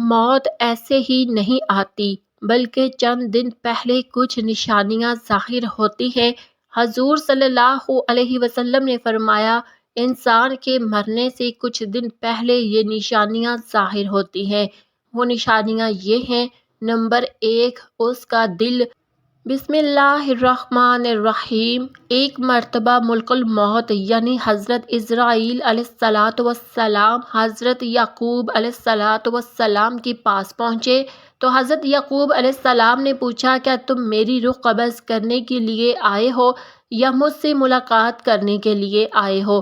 موت ایسے ہی نہیں آتی بلکہ چند دن پہلے کچھ نشانیاں ظاہر ہوتی ہیں۔ حضور صلی اللہ علیہ وسلم نے فرمایا، انسان کے مرنے سے کچھ دن پہلے یہ نشانیاں ظاہر ہوتی ہیں۔ وہ نشانیاں یہ ہیں: نمبر 1، اس کا دل بسم اللہ الرحمن الرحیم ایک مرتبہ ملک الموت یعنی حضرت اسرائیل علیہ السلام حضرت یعقوب علیہ السلام کے پاس پہنچے تو حضرت یعقوب علیہ السلام نے پوچھا، کیا تم میری روح قبض کرنے کے لیے آئے ہو یا مجھ سے ملاقات کرنے کے لیے آئے ہو؟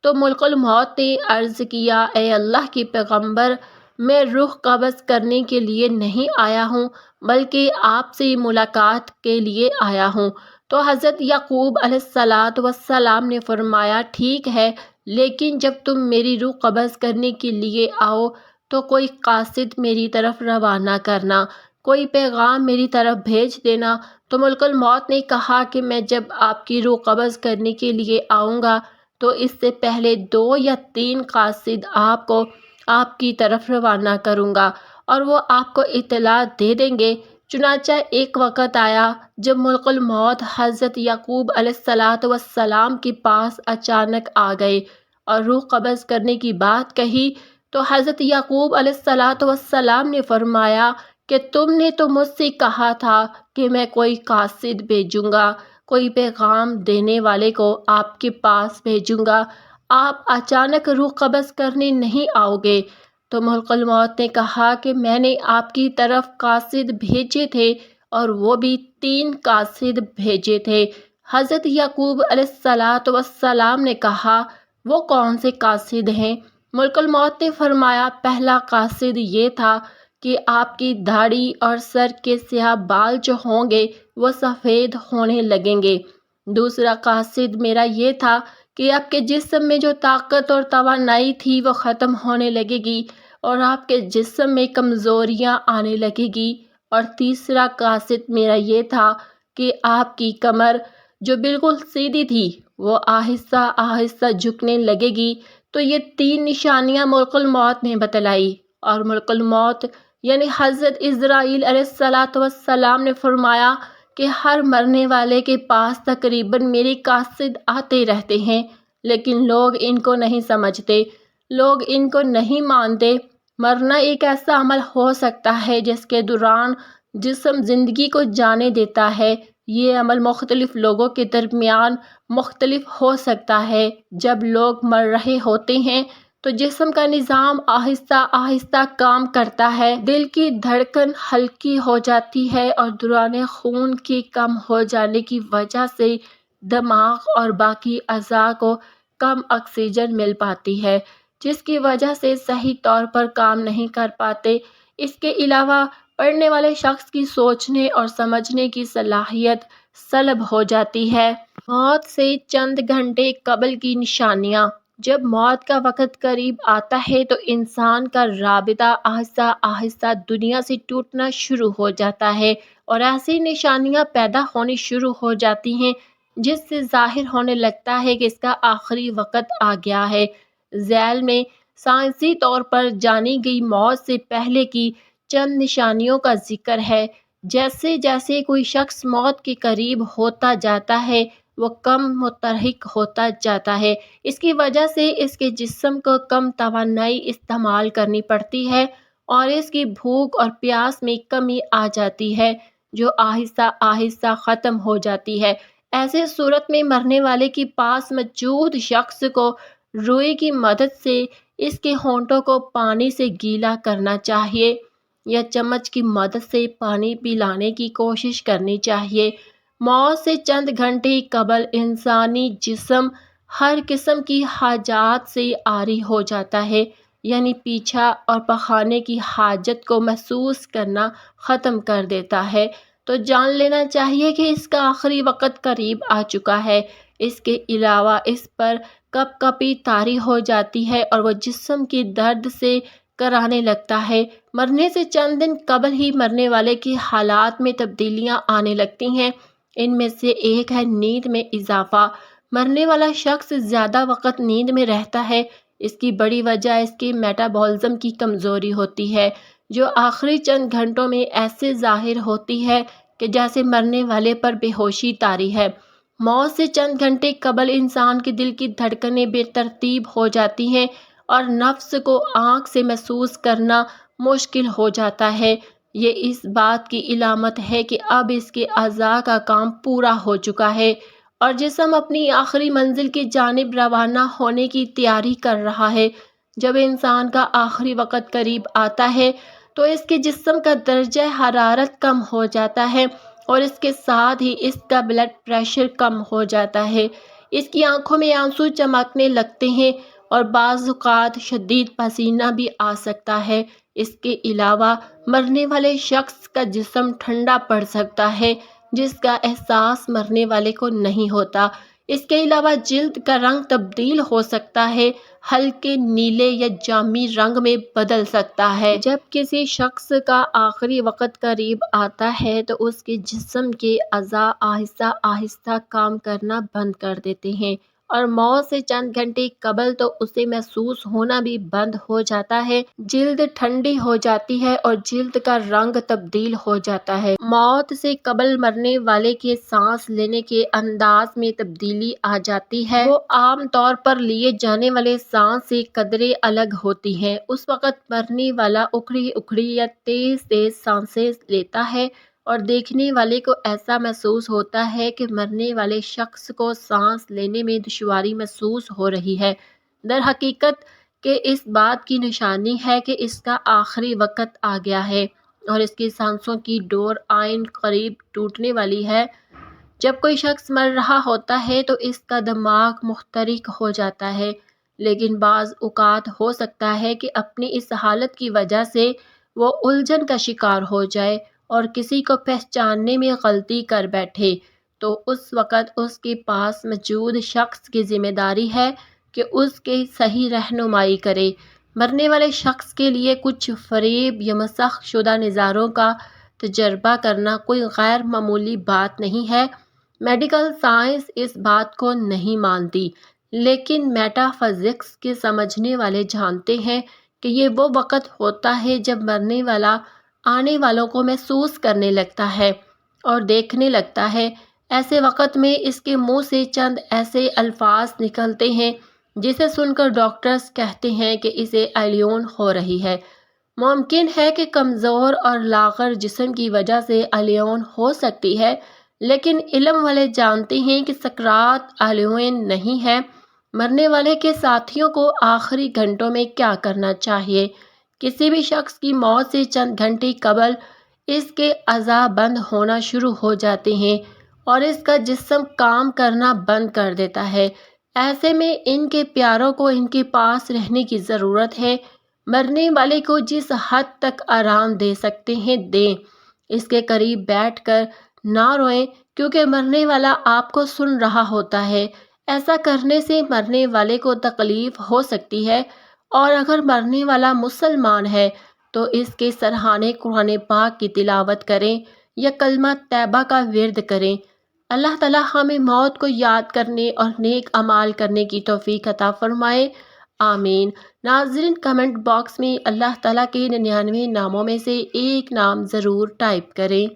تو ملک الموت نے عرض کیا، اے اللہ کے پیغمبر، میں روح قبض کرنے کے لیے نہیں آیا ہوں بلکہ آپ سے ملاقات کے لیے آیا ہوں۔ تو حضرت یعقوب علیہ السلام نے فرمایا، ٹھیک ہے، لیکن جب تم میری روح قبض کرنے کے لیے آؤ تو کوئی قاصد میری طرف روانہ کرنا، کوئی پیغام میری طرف بھیج دینا۔ تو ملک الموت نے کہا کہ میں جب آپ کی روح قبض کرنے کے لیے آؤں گا تو اس سے پہلے 2 یا 3 قاصد آپ کو آپ کی طرف روانہ کروں گا اور وہ آپ کو اطلاع دے دیں گے۔ چنانچہ ایک وقت آیا جب ملک الموت حضرت یعقوب علیہ السلام کے پاس اچانک آ گئے اور روح قبض کرنے کی بات کہی تو حضرت یعقوب علیہ السلام نے فرمایا کہ تم نے تو مجھ سے کہا تھا کہ میں کوئی قاصد بھیجوں گا، کوئی پیغام دینے والے کو آپ کے پاس بھیجوں گا، آپ اچانک روح قبض کرنے نہیں آؤ گے۔ تو ملک الموت نے کہا کہ میں نے آپ کی طرف قاصد بھیجے تھے اور وہ بھی 3 قاصد بھیجے تھے۔ حضرت یعقوب علیہ السلام نے کہا، وہ کون سے قاصد ہیں؟ ملک الموت نے فرمایا، پہلا قاصد یہ تھا کہ آپ کی داڑھی اور سر کے سیاہ بال جو ہوں گے وہ سفید ہونے لگیں گے۔ دوسرا قاصد میرا یہ تھا کہ آپ کے جسم میں جو طاقت اور توانائی تھی وہ ختم ہونے لگے گی اور آپ کے جسم میں کمزوریاں آنے لگے گی۔ اور تیسرا قاصد میرا یہ تھا کہ آپ کی کمر جو بالکل سیدھی تھی وہ آہستہ آہستہ جھکنے لگے گی۔ تو یہ 3 نشانیاں ملک الموت نے بتلائی اور ملک الموت یعنی حضرت اسرائیل علیہ السلام نے فرمایا کہ ہر مرنے والے کے پاس تقریباً میرے قاصد آتے رہتے ہیں، لیکن لوگ ان کو نہیں سمجھتے، لوگ ان کو نہیں مانتے۔ مرنا ایک ایسا عمل ہو سکتا ہے جس کے دوران جسم زندگی کو جانے دیتا ہے۔ یہ عمل مختلف لوگوں کے درمیان مختلف ہو سکتا ہے۔ جب لوگ مر رہے ہوتے ہیں تو جسم کا نظام آہستہ آہستہ کام کرتا ہے، دل کی دھڑکن ہلکی ہو جاتی ہے اور دوران خون کے کم ہو جانے کی وجہ سے دماغ اور باقی اعضاء کو کم آکسیجن مل پاتی ہے، جس کی وجہ سے صحیح طور پر کام نہیں کر پاتے۔ اس کے علاوہ پڑھنے والے شخص کی سوچنے اور سمجھنے کی صلاحیت سلب ہو جاتی ہے۔ موت سے چند گھنٹے قبل کی نشانیاں: جب موت کا وقت قریب آتا ہے تو انسان کا رابطہ آہستہ آہستہ دنیا سے ٹوٹنا شروع ہو جاتا ہے اور ایسی نشانیاں پیدا ہونی شروع ہو جاتی ہیں جس سے ظاہر ہونے لگتا ہے کہ اس کا آخری وقت آ گیا ہے۔ ذیل میں سائنسی طور پر جانی گئی موت سے پہلے کی چند نشانیوں کا ذکر ہے۔ جیسے جیسے کوئی شخص موت کے قریب ہوتا جاتا ہے وہ کم متحرک ہوتا جاتا ہے۔ اس کی وجہ سے اس کے جسم کو کم توانائی استعمال کرنی پڑتی ہے اور اس کی بھوک اور پیاس میں کمی آ جاتی ہے جو آہستہ آہستہ ختم ہو جاتی ہے۔ ایسے صورت میں مرنے والے کے پاس موجود شخص کو روئی کی مدد سے اس کے ہونٹوں کو پانی سے گیلا کرنا چاہیے یا چمچ کی مدد سے پانی پلانے کی کوشش کرنی چاہیے۔ موت سے چند گھنٹے قبل انسانی جسم ہر قسم کی حاجات سے عاری ہو جاتا ہے، یعنی پیشاب اور پخانے کی حاجت کو محسوس کرنا ختم کر دیتا ہے۔ تو جان لینا چاہیے کہ اس کا آخری وقت قریب آ چکا ہے۔ اس کے علاوہ اس پر کپ کپی طاری ہو جاتی ہے اور وہ جسم کی درد سے کرانے لگتا ہے۔ مرنے سے چند دن قبل ہی مرنے والے کی حالات میں تبدیلیاں آنے لگتی ہیں۔ ان میں سے ایک ہے نیند میں اضافہ۔ مرنے والا شخص زیادہ وقت نیند میں رہتا ہے۔ اس کی بڑی وجہ اس کے میٹابولزم کی کمزوری ہوتی ہے، جو آخری چند گھنٹوں میں ایسے ظاہر ہوتی ہے کہ جیسے مرنے والے پر بے ہوشی طاری ہے۔ موت سے چند گھنٹے قبل انسان کے دل کی دھڑکنیں بے ترتیب ہو جاتی ہیں اور نفس کو آنکھ سے محسوس کرنا مشکل ہو جاتا ہے۔ یہ اس بات کی علامت ہے کہ اب اس کے اعضاء کا کام پورا ہو چکا ہے اور جسم اپنی آخری منزل کی جانب روانہ ہونے کی تیاری کر رہا ہے۔ جب انسان کا آخری وقت قریب آتا ہے تو اس کے جسم کا درجہ حرارت کم ہو جاتا ہے اور اس کے ساتھ ہی اس کا بلڈ پریشر کم ہو جاتا ہے۔ اس کی آنکھوں میں آنسو چمکنے لگتے ہیں اور بعض اوقات شدید پسینہ بھی آ سکتا ہے۔ اس کے علاوہ مرنے والے شخص کا جسم ٹھنڈا پڑ سکتا ہے، جس کا احساس مرنے والے کو نہیں ہوتا۔ اس کے علاوہ جلد کا رنگ تبدیل ہو سکتا ہے، ہلکے نیلے یا جامی رنگ میں بدل سکتا ہے۔ جب کسی شخص کا آخری وقت قریب آتا ہے تو اس کے جسم کے اعضاء آہستہ آہستہ کام کرنا بند کر دیتے ہیں اور موت سے چند گھنٹے قبل تو اسے محسوس ہونا بھی بند ہو جاتا ہے۔ جلد ٹھنڈی ہو جاتی ہے اور جلد کا رنگ تبدیل ہو جاتا ہے۔ موت سے قبل مرنے والے کے سانس لینے کے انداز میں تبدیلی آ جاتی ہے۔ وہ عام طور پر لیے جانے والے سانس سے قدرے الگ ہوتی ہیں۔ اس وقت مرنے والا اکھڑی اکھڑی یا تیز تیز سانسیں لیتا ہے اور دیکھنے والے کو ایسا محسوس ہوتا ہے کہ مرنے والے شخص کو سانس لینے میں دشواری محسوس ہو رہی ہے۔ در حقیقت کہ اس بات کی نشانی ہے کہ اس کا آخری وقت آ گیا ہے اور اس کی سانسوں کی ڈور آئین قریب ٹوٹنے والی ہے۔ جب کوئی شخص مر رہا ہوتا ہے تو اس کا دماغ محترق ہو جاتا ہے، لیکن بعض اوقات ہو سکتا ہے کہ اپنی اس حالت کی وجہ سے وہ الجھن کا شکار ہو جائے اور کسی کو پہچاننے میں غلطی کر بیٹھے، تو اس وقت اس کے پاس موجود شخص کی ذمہ داری ہے کہ اس کی صحیح رہنمائی کرے۔ مرنے والے شخص کے لیے کچھ فریب یا مسخ شدہ نظاروں کا تجربہ کرنا کوئی غیر معمولی بات نہیں ہے۔ میڈیکل سائنس اس بات کو نہیں مانتی، لیکن میٹا فزکس کے سمجھنے والے جانتے ہیں کہ یہ وہ وقت ہوتا ہے جب مرنے والا آنے والوں کو محسوس کرنے لگتا ہے اور دیکھنے لگتا ہے۔ ایسے وقت میں اس کے منہ سے چند ایسے الفاظ نکلتے ہیں جسے سن کر ڈاکٹرز کہتے ہیں کہ اسے ایلیون ہو رہی ہے۔ ممکن ہے کہ کمزور اور لاغر جسم کی وجہ سے ایلیون ہو سکتی ہے، لیکن علم والے جانتے ہیں کہ سکرات ایلیون نہیں ہے۔ مرنے والے کے ساتھیوں کو آخری گھنٹوں میں کیا کرنا چاہیے؟ کسی بھی شخص کی موت سے چند گھنٹے قبل اس کے اعضاء بند ہونا شروع ہو جاتے ہیں اور اس کا جسم کام کرنا بند کر دیتا ہے۔ ایسے میں ان کے پیاروں کو ان کے پاس رہنے کی ضرورت ہے۔ مرنے والے کو جس حد تک آرام دے سکتے ہیں دیں۔ اس کے قریب بیٹھ کر نہ روئیں کیونکہ مرنے والا آپ کو سن رہا ہوتا ہے۔ ایسا کرنے سے مرنے والے کو تکلیف ہو سکتی ہے، اور اگر مرنے والا مسلمان ہے تو اس کے سرہانے قرآن پاک کی تلاوت کریں یا کلمہ طیبہ کا ورد کریں۔ اللہ تعالیٰ ہمیں موت کو یاد کرنے اور نیک اعمال کرنے کی توفیق عطا فرمائے، آمین۔ ناظرین، کمنٹ باکس میں اللہ تعالیٰ کے 99 ناموں میں سے ایک نام ضرور ٹائپ کریں۔